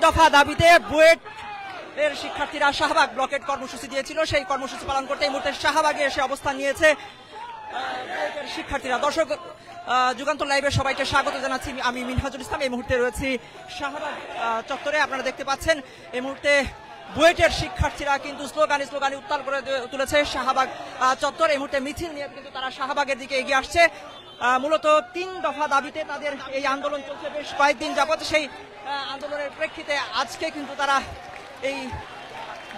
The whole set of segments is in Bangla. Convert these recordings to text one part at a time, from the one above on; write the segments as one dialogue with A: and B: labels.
A: দফা দাবিতে বুয়েট এর শিক্ষার্থীরা শাহবাগ ব্লকেট কর্মসূচি দিয়েছিল, সেই কর্মসূচি পালন করতে এই মুহূর্তে শাহবাগে এসে অবস্থান নিয়েছে বুয়েটের শিক্ষার্থীরা। দর্শক, যুগান্তর লাইভে সবাইকে স্বাগত জানাচ্ছি। আমি মিনহাজুল ইসলাম। এই মুহূর্তে রয়েছি শাহবাগ চত্বরে। আপনারা দেখতে পাচ্ছেন এই মুহূর্তে বুয়েটের শিক্ষার্থীরা কিন্তু স্লোগানে উত্তাল করে তুলেছে শাহবাগ চত্বর। এই মুহূর্তে মিছিল নিয়ে কিন্তু তারা শাহবাগের দিকে এগিয়ে আসছে। মূলত 3 দফা দাবিতে তাদের এই আন্দোলন চলছে বেশ কয়েকদিন যাবত। সেই আন্দোলনের প্রেক্ষিতে আজকে কিন্তু তারা এই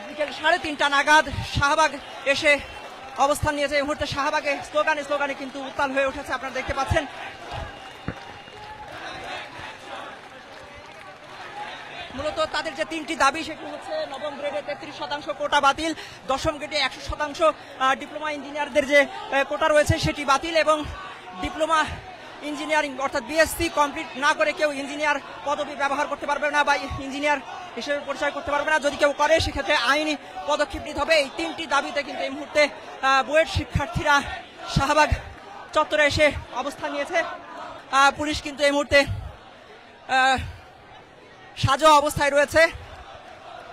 A: বিকেল 3:30 নাগাদ শাহবাগ এসে অবস্থান নিয়েছে। এই মুহূর্তে শাহবাগে স্লোগানে কিন্তু উত্তাল হয়ে উঠেছে, আপনারা দেখতে পাচ্ছেন। মূলত তাদের যে 3টি দাবি সেটি হচ্ছে নবম গ্রেডে 33% কোটা বাতিল, 10ম গ্রেডে 100% ডিপ্লোমা ইঞ্জিনিয়ারদের যে কোটা রয়েছে সেটি বাতিল, এবং ডিপ্লোমা ইঞ্জিনিয়ারিং অর্থাৎ বিএসসি কমপ্লিট না করে কেউ ইঞ্জিনিয়ার পদবি ব্যবহার করতে পারবে না বা ইঞ্জিনিয়ার হিসেবে পরিচয় করতে পারবে না। যদি কেউ করে সেক্ষেত্রে আইনি পদক্ষেপ নিতে হবে। এই 3টি দাবিতে কিন্তু এই মুহূর্তে বুয়েট শিক্ষার্থীরা শাহবাগ চত্বরে এসে অবস্থান নিয়েছে। পুলিশ কিন্তু এই মুহূর্তে সাজোয়া অবস্থায় রয়েছে,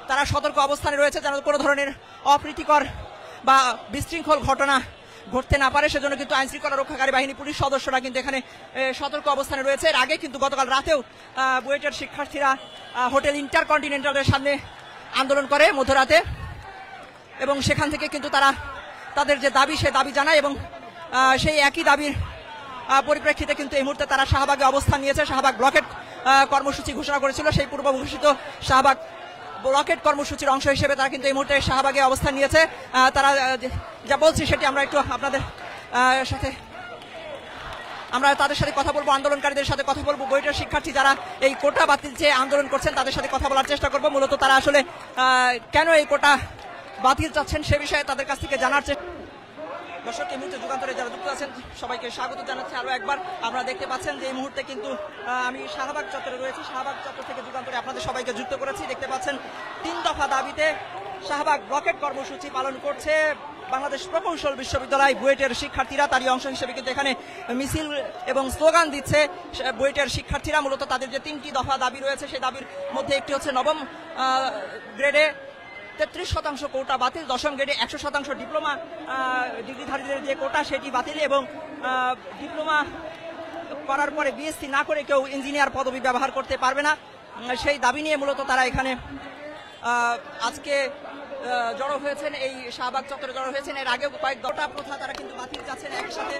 A: তারা সতর্ক অবস্থানে রয়েছে যেন কোনো ধরনের অপ্রীতিকর বা বিশৃঙ্খল ঘটনা ঘটতে না পারে, সেজন্য কিন্তু আইন শৃঙ্খলা রক্ষাকারী বাহিনী পুলিশ সদস্যরা কিন্তু এখানে সতর্ক অবস্থানে রয়েছে। এর আগে কিন্তু গতকাল রাতেও বুয়েটের শিক্ষার্থীরা হোটেল ইন্টারকন্টিনেন্টালের সামনে আন্দোলন করে মধ্যরাতে, এবং সেখান থেকে কিন্তু তারা তাদের যে দাবি সে দাবি জানায়, এবং সেই একই দাবির পরিপ্রেক্ষিতে কিন্তু এই মুহূর্তে তারা শাহবাগে অবস্থান নিয়েছে। শাহবাগ ব্লকেট কর্মসূচি ঘোষণা করেছিল, সেই পূর্ব ঘোষিত শাহবাগ ব্লকেট কর্মসূচির অংশ হিসেবে তারা কিন্তু এই মুহূর্তে শাহবাগে অবস্থান নিয়েছে। তারা যা বলছি সেটি আমরা একটু আপনাদের সাথে তাদের সাথে কথা বলবো, আন্দোলনকারীদের সাথে কথা বলবো। বুয়েটের শিক্ষার্থী যারা এই কোটা বাতিল যে আন্দোলন করছেন তাদের সাথে কথা বলার চেষ্টা করবো। মূলত তারা আসলে কেন এই কোটা বাতিল চাচ্ছেন সে বিষয়ে তাদের কাছ থেকে জানার চেষ্টা। দর্শক, এই মুহূর্তে যুগান্তরে যারা যুক্ত আছেন সবাইকে স্বাগত জানাচ্ছি আরো একবার। আপনারা দেখতে পাচ্ছেন যে এই মুহূর্তে কিন্তু আমি শাহবাগ চত্বরে রয়েছি। শাহবাগ চত্বর থেকে যুগান্তরে আপনাদের সবাইকে যুক্ত করেছি। দেখতে পাচ্ছেন 3 দফা দাবিতে শাহবাগ ব্লকেট কর্মসূচি পালন করছে বাংলাদেশ প্রকৌশল বিশ্ববিদ্যালয় বুয়েটের শিক্ষার্থীরা। তারই অংশ হিসেবে কিন্তু এখানে মিছিল এবং স্লোগান দিচ্ছে বুয়েটের শিক্ষার্থীরা। মূলত তাদের যে 3টি দফা দাবি রয়েছে সেই দাবির মধ্যে একটি হচ্ছে নবম গ্রেডে 33% কোটা বাতিল, 10ম গ্রেডে 100% ডিপ্লোমা ডিগ্রিধারীদের যে কোটা সেটি বাতিল, এবং ডিপ্লোমা করার পরে বিএসসি না করে কেউ ইঞ্জিনিয়ার পদবি ব্যবহার করতে পারবে না। সেই দাবি নিয়ে মূলত তারা এখানে আজকে জড়ো হয়েছেন, এই শাহবাগ চত্বরে জড়ো হয়েছেন। এর আগেও কয়েক দফা প্রথা তারা কিন্তু বাতিল যাচ্ছেন একসাথে।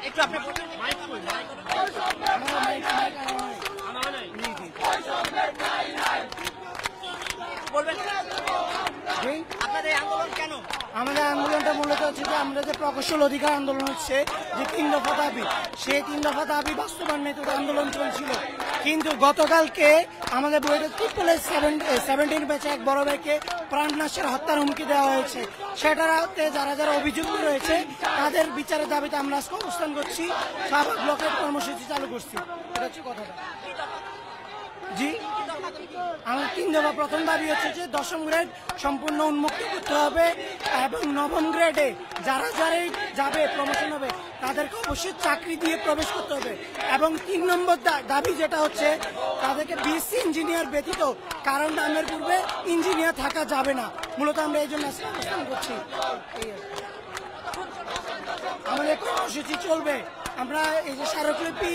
A: একটু আপনি বলবেন আপনাদের আন্দোলন কেন?
B: আমাদের আন্দোলনটা মূলত হচ্ছে যে আমরা যে প্রকৌশল অধিকার আন্দোলন হচ্ছে যে 3 দফা দাবি, সেই 3 দফা দাবি বাস্তবায়নের আন্দোলন চলছিল। কিন্তু গতকালকে আমাদের বুয়েটের 17 ব্যাচে এক বড় ভাইকে প্রাণনাশের হত্যার হুমকি দেওয়া হয়েছে। সেটাতে যারা অভিযুক্ত রয়েছে তাদের বিচারের দাবিতে আমরা আজকে অবস্থান করছি, শাহবাগ ব্লকের কর্মসূচি চালু করছি। এটা হচ্ছে কথাটা। জি, আমার 3 দফা প্রথম দাবি হচ্ছে যে 10ম গ্রেড সম্পূর্ণ উন্মুক্ত করতে হবে, এবং 9ম গ্রেডে যারাই যাবে প্রমোশন হবে তাদেরকে অবশ্যই চাকরি দিয়ে প্রবেশ করতে হবে, এবং 3 নম্বর দাবি যেটা হচ্ছে তাদেরকে বিএসসি ইঞ্জিনিয়ার ব্যতীত কারণ নামের পূর্বে ইঞ্জিনিয়ার থাকা যাবে না। মূলত আমরা এই জন্য অবস্থান করছি। আমাদের কর্মসূচি চলবে। আমরা এই যে স্মারকলিপি